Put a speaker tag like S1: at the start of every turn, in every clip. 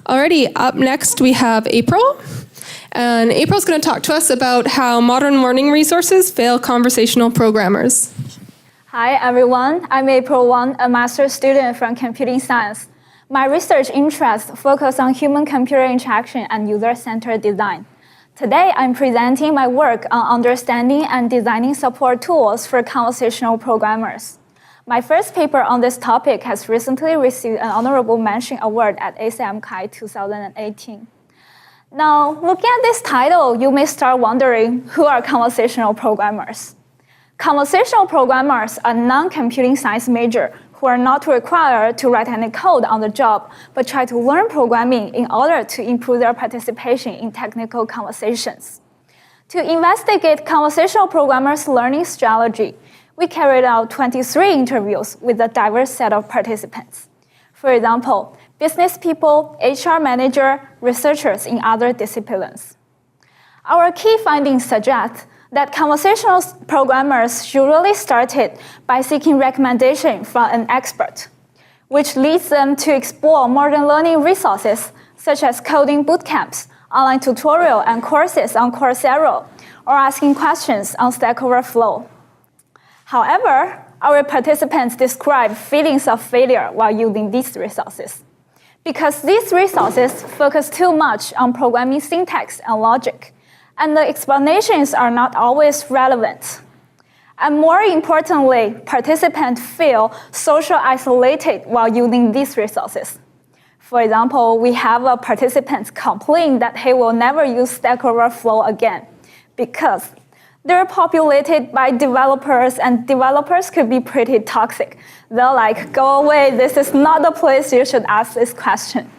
S1: Alrighty, up next we have April. And April's going to talk to us about how modern learning resources fail conversational programmers.
S2: Hi everyone, I'm April Wang, a master's student from computing science. My research interests focus on human-computer interaction and user-centered design. Today, I'm presenting my work on understanding and designing support tools for conversational programmers. My first paper on this topic has recently received an honorable mention award at ACM-CHI 2018. Now, looking at this title, you may start wondering, who are conversational programmers? Conversational programmers are non-computing science majors who are not required to write any code on the job, but try to learn programming in order to improve their participation in technical conversations. To investigate conversational programmers' learning strategy, we carried out 23 interviews with a diverse set of participants. For example, business people, HR manager, researchers in other disciplines. Our key findings suggest that conversational programmers usually started by seeking recommendation from an expert, which leads them to explore modern learning resources such as coding bootcamps, online tutorial and courses on Coursera, or asking questions on Stack Overflow. However, our participants describe feelings of failure while using these resources, because these resources focus too much on programming syntax and logic, and the explanations are not always relevant. And more importantly, participants feel socially isolated while using these resources. For example, we have a participant complain that he will never use Stack Overflow again because they're populated by developers, and developers could be pretty toxic. They're like, go away, this is not the place you should ask this question.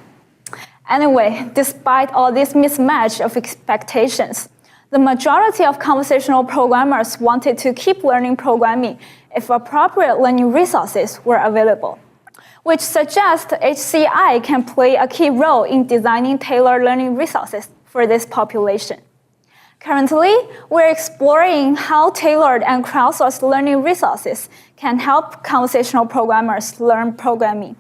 S2: Anyway, despite all this mismatch of expectations, the majority of conversational programmers wanted to keep learning programming if appropriate learning resources were available, which suggests HCI can play a key role in designing tailored learning resources for this population. Currently, we're exploring how tailored and crowdsourced learning resources can help conversational programmers learn programming.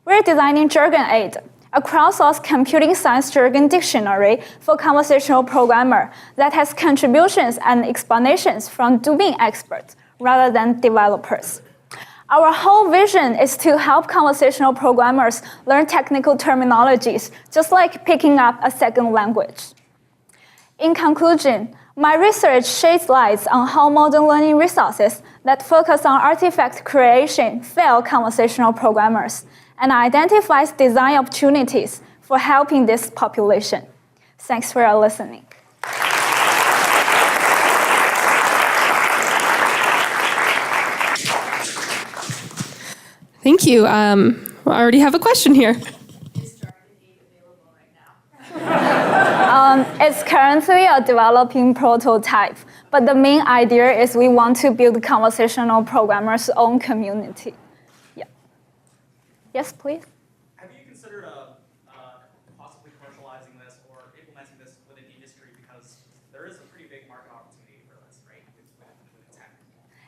S2: We're designing Jargon Aid, a crowdsourced computing science jargon dictionary for conversational programmer that has contributions and explanations from domain experts rather than developers. Our whole vision is to help conversational programmers learn technical terminologies, just like picking up a second language. In conclusion, my research sheds light on how modern learning resources that focus on artifact creation fail conversational programmers, and identifies design opportunities for helping this population. Thanks for your listening.
S1: Thank you. I already have a question here.
S2: It's currently a developing prototype, but the main idea is we want to build conversational programmers' own community. Yeah. Yes, please.
S3: Have you considered possibly commercializing this or implementing this within industry, because there is a pretty big market opportunity for this, right, with tech?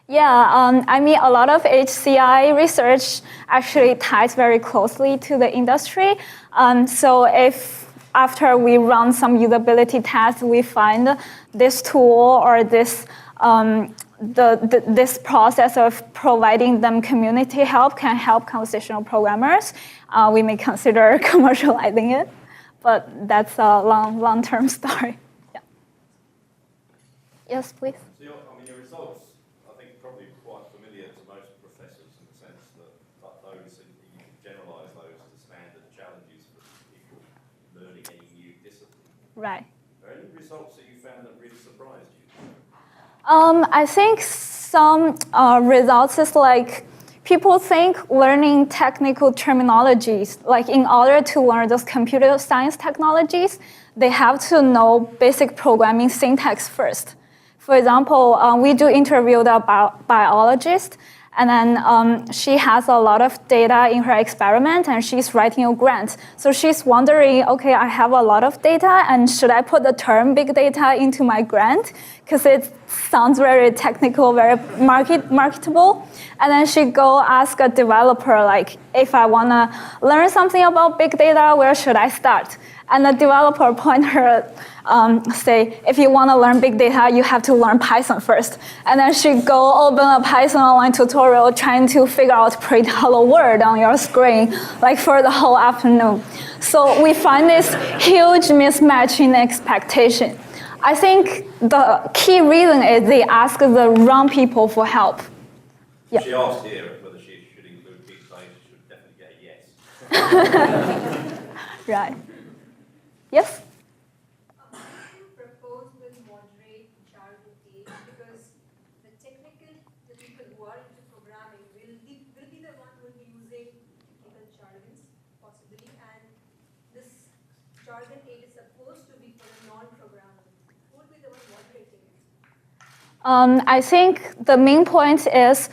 S2: Yeah, I mean, a lot of HCI research actually ties very closely to the industry. So if after we run some usability tests, we find this tool or this this process of providing them community help can help conversational programmers, we may consider commercializing it, but that's a long-term story. Yeah. Yes, please.
S4: So your results, I think, probably quite familiar to most professors in the sense that those, you can generalize those to standard challenges for people learning any new discipline.
S2: Right.
S4: Are there any results that you found that really surprised you?
S2: I think some results is like people think learning technical terminologies, like in order to learn those computer science technologies, they have to know basic programming syntax first. For example, we do interview the biologist, and then she has a lot of data in her experiment, and she's writing a grant. So she's wondering, okay, I have a lot of data, and should I put the term big data into my grant? Because it's sounds very technical, very marketable. And then she go ask a developer, like, if I want to learn something about big data, where should I start? And the developer point her, say, if you want to learn big data, you have to learn Python first. And then she go open a Python online tutorial trying to figure out print hello world on your screen, like for the whole afternoon. So we find this huge mismatch in expectation. I think the key reason is they ask the wrong people for help. Yeah.
S4: She asked here whether she should include big data. She should definitely get a yes.
S2: Right. Yes?
S5: Propose with moderate jargon age because the people who are into programming will be the one who will be using technical jargons possibly, and this jargon age is supposed to be for a non-programmer. Who will be the one moderating it?
S2: I think the main point is,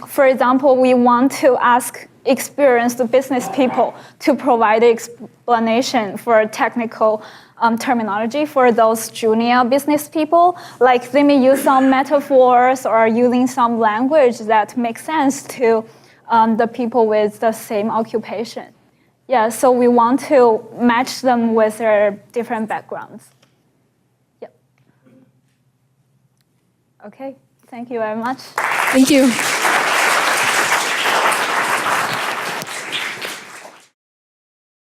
S2: for example, we want to ask experienced business people to provide explanation for technical terminology for those junior business people. Like they may use some metaphors or using some language that makes sense to the people with the same occupation. Yeah, so we want to match them with their different backgrounds. Yep. Okay, thank you very much.
S1: Thank you.